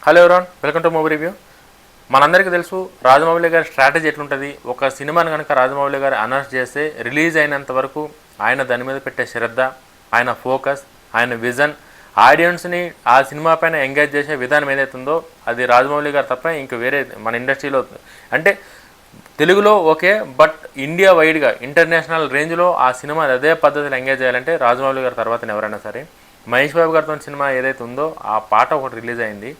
Hello ఎవరాన్, welcome to movie review. మనందరికీ తెలుసు రాజమౌళి గారి స్ట్రాటజీ ఎట్లుంటుంది. ఒక సినిమాని కనుక రాజమౌళి గారు అనౌన్స్ చేస్తే రిలీజ్ అయినంత వరకు ఆయన దాని మీద పెట్టే శ్రద్ధ, ఆయన ఫోకస్, ఆయన విజన్, ఆడియన్స్ని ఆ సినిమా పైన ఎంగేజ్ చేసే విధానం ఏదైతుందో అది రాజమౌళి గారు తప్ప ఇంక వేరే మన ఇండస్ట్రీలో అంటే తెలుగులో ఓకే, బట్ ఇండియా వైడ్గా ఇంటర్నేషనల్ రేంజ్లో ఆ సినిమా అదే పద్ధతిలో ఎంగేజ్ చేయాలంటే రాజమౌళి గారి తర్వాత ఎవరైనా సరే. మహేష్ బాబు గారితో సినిమా ఏదైతే ఉందో ఆ పాట ఒకటి రిలీజ్ అయింది.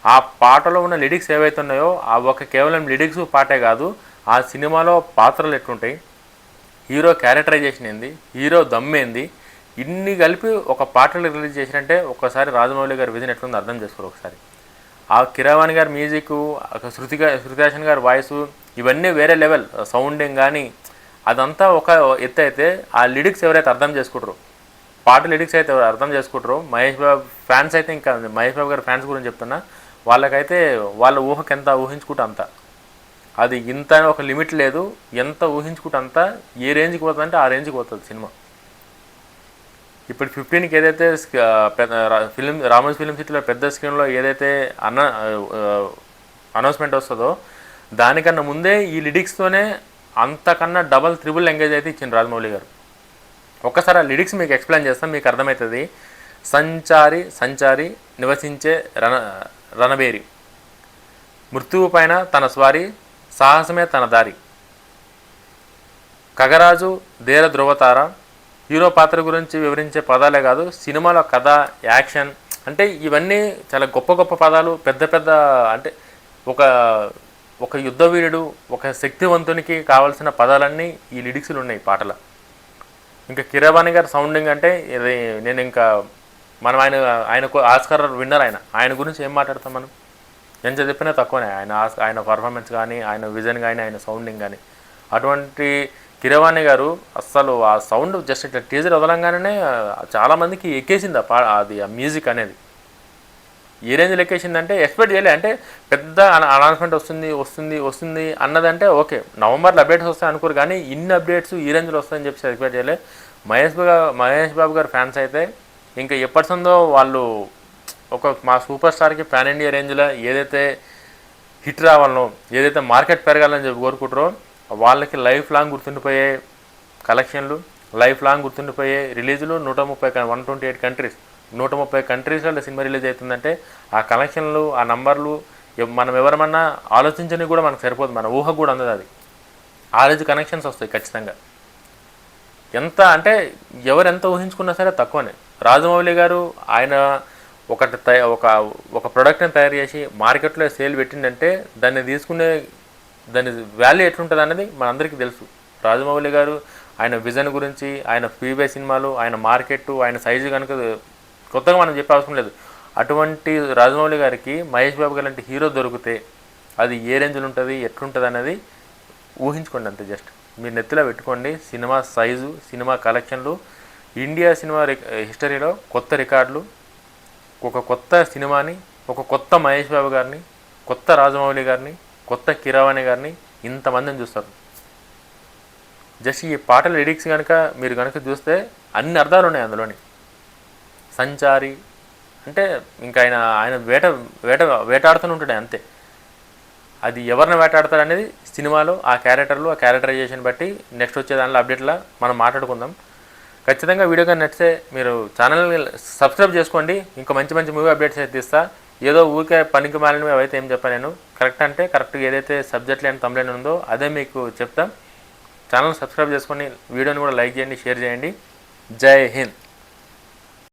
ఆ పాటలో ఉన్న లిరిక్స్ ఏవైతే ఉన్నాయో ఆ ఒక కేవలం లిరిక్స్ పాటే కాదు, ఆ సినిమాలో పాత్రలు ఎట్లుంటాయి, హీరో క్యారెక్టరైజేషన్ ఏంది, హీరో దమ్మేంది, ఇన్ని కలిపి ఒక పాటలు రిలీజ్ చేసినంటే ఒక్కసారి రాజమౌళి గారి విజన్ ఎట్లుందో అర్థం చేసుకోరు ఒకసారి. ఆ కిరవాణి గారి మ్యూజిక్, శృతిహాసన్ గారి వాయిస్, ఇవన్నీ వేరే లెవెల్. సౌండింగ్ కానీ అదంతా ఒక ఎత్తు అయితే ఆ లిరిక్స్ ఎవరైతే అర్థం చేసుకుంటారో, పాట లిరిక్స్ అయితే అర్థం చేసుకుంటారో, మహేష్ బాబు ఫ్యాన్స్ అయితే ఇంకా మహేష్ బాబు గారి ఫ్యాన్స్ గురించి చెప్తున్నా, వాళ్ళకైతే వాళ్ళ ఊహకి ఎంత ఊహించుకుంటే అంత. అది ఇంత ఒక లిమిట్ లేదు, ఎంత ఊహించుకుంటే అంత ఏ రేంజ్కి పోతుందంటే ఆ రేంజ్కి పోతుంది సినిమా. ఇప్పుడు 15కి ఏదైతే రామోజీ ఫిలిం సిటీలో పెద్ద స్క్రీన్లో ఏదైతే అనౌన్స్మెంట్ వస్తుందో దానికన్నా ముందే ఈ లిరిక్స్తోనే అంతకన్నా డబల్ త్రిబుల్ ఎంగేజ్ అయితే ఇచ్చింది రాజమౌళి గారు. ఒక్కసారి ఆ లిరిక్స్ మీకు ఎక్స్ప్లెయిన్ చేస్తాం, మీకు అర్థమవుతుంది. సంచారి సంచారి నివసించే రణబేరి, మృత్యువు పైన తన స్వారీ, సాహసమే తన దారి, కగరాజు ధీర ధృవతార. హీరో పాత్ర గురించి వివరించే పదాలే కాదు, సినిమాలో కథ, యాక్షన్ అంటే ఇవన్నీ చాలా గొప్ప గొప్ప పదాలు, పెద్ద పెద్ద అంటే ఒక ఒక యుద్ధ వీరుడు, ఒక శక్తివంతునికి కావాల్సిన పదాలన్నీ ఈ లిరిక్స్లు ఉన్నాయి పాటల. ఇంకా కిరవాణి గారి సౌండింగ్ అంటే ఇది నేను ఇంకా మనం ఆయనకు ఆస్కార్ విన్నర్. ఆయన గురించి ఏం మాట్లాడతాం మనం, ఎంత చెప్పినా తక్కువనే. ఆయన పర్ఫార్మెన్స్ కానీ, ఆయన విజన్ కానీ, ఆయన సౌండింగ్ కానీ. అటువంటి కిరవాణి గారు అస్సలు ఆ సౌండ్ జస్ట్ ఇట్లా టీజర్ వదలంగానే చాలామందికి ఎక్కేసింది అది ఆ మ్యూజిక్ అనేది. ఏ రేంజ్లో ఎక్కేసిందంటే ఎక్స్పెక్ట్ చేయలే. అంటే పెద్ద అనౌన్స్మెంట్ వస్తుంది అన్నదంటే ఓకే, నవంబర్లో అప్డేట్స్ వస్తాయి అనుకోరు, కానీ ఇన్ని అప్డేట్స్ ఈ రేంజ్లో వస్తాయని చెప్పి ఎక్స్పెక్ట్ చేయలే. మహేష్ బాబు గారు ఫ్యాన్స్ అయితే ఇంకా ఎప్పటిసందో వాళ్ళు మా సూపర్ స్టార్కి పాన్ ఇండియా రేంజ్లో ఏదైతే హిట్ రావాలనో, ఏదైతే మార్కెట్ పెరగాలని చెప్పి కోరుకుంటారో వాళ్ళకి లైఫ్ లాంగ్ గుర్తుండిపోయే కలెక్షన్లు, లైఫ్ లాంగ్ గుర్తుండిపోయే రిలీజులు. 128 కంట్రీస్, 130 కంట్రీస్లో సినిమా రిలీజ్ అవుతుందంటే ఆ కలెక్షన్లు, ఆ నంబర్లు మనం ఎవరమన్నా ఆలోచించని కూడా మనకు సరిపోదు, మన ఊహకు కూడా అందదు. అది ఆ రేంజ్ కనెక్షన్స్ వస్తాయి ఖచ్చితంగా. ఎంత అంటే ఎవరు ఎంత ఊహించుకున్నా సరే తక్కువనే. రాజమౌళి గారు ఆయన ఒక ప్రోడక్ట్ని తయారు చేసి మార్కెట్లో సేల్ పెట్టిందంటే దాని వాల్యూ ఎట్లుంటుంది అనేది మనందరికీ తెలుసు. రాజమౌళి గారు ఆయన విజన్ గురించి, ఆయన ప్రీవియస్ సినిమాలు, ఆయన మార్కెట్, ఆయన సైజు కనుక కొత్తగా మనం చెప్పే అవసరం లేదు. అటువంటి రాజమౌళి గారికి మహేష్ బాబు గారు లాంటి హీరో దొరికితే అది ఏ రేంజ్లో ఉంటుంది, ఎట్లుంటుంది అనేది ఊహించుకోండి అంతే. జస్ట్ మీరు నెత్తిలో పెట్టుకోండి. సినిమా సైజు, సినిమా కలెక్షన్లు, ఇండియా సినిమా హిస్టరీలో కొత్త రికార్డులు, ఒక కొత్త సినిమాని, ఒక కొత్త మహేష్ బాబు గారిని, కొత్త రాజమౌళి గారిని, కొత్త కిరవాణి గారిని ఇంతమందిని చూస్తారు. జస్ట్ ఈ పాటల లిరిక్స్ మీరు కనుక చూస్తే అన్ని అర్థాలు ఉన్నాయి అందులోని. సంచారి అంటే ఇంకా ఆయన వేటాడుతూనే ఉంటాడు అంతే. అది ఎవరిని వేటాడతాడు అనేది సినిమాలో ఆ క్యారెక్టర్లు, ఆ క్యారెక్టరైజేషన్ బట్టి నెక్స్ట్ వచ్చే దానిలో అప్డేట్లా మనం మాట్లాడుకుందాం. ఖచ్చితంగా వీడియో కానీ నచ్చితే మీరు ఛానల్ని సబ్స్క్రైబ్ చేసుకోండి. ఇంకా మంచి మంచి మూవీ అప్డేట్స్ అయితే ఇస్తా. ఏదో ఊరికే పనికి మాలినవి అవైతే ఏం చెప్పాను నేను. కరెక్ట్ అంటే కరెక్ట్గా ఏదైతే సబ్జెక్ట్ లేని తమ్లైన్ ఉందో అదే మీకు చెప్తాం. ఛానల్ సబ్స్క్రైబ్ చేసుకొని వీడియోని కూడా లైక్ చేయండి, షేర్ చేయండి. జై హింద్.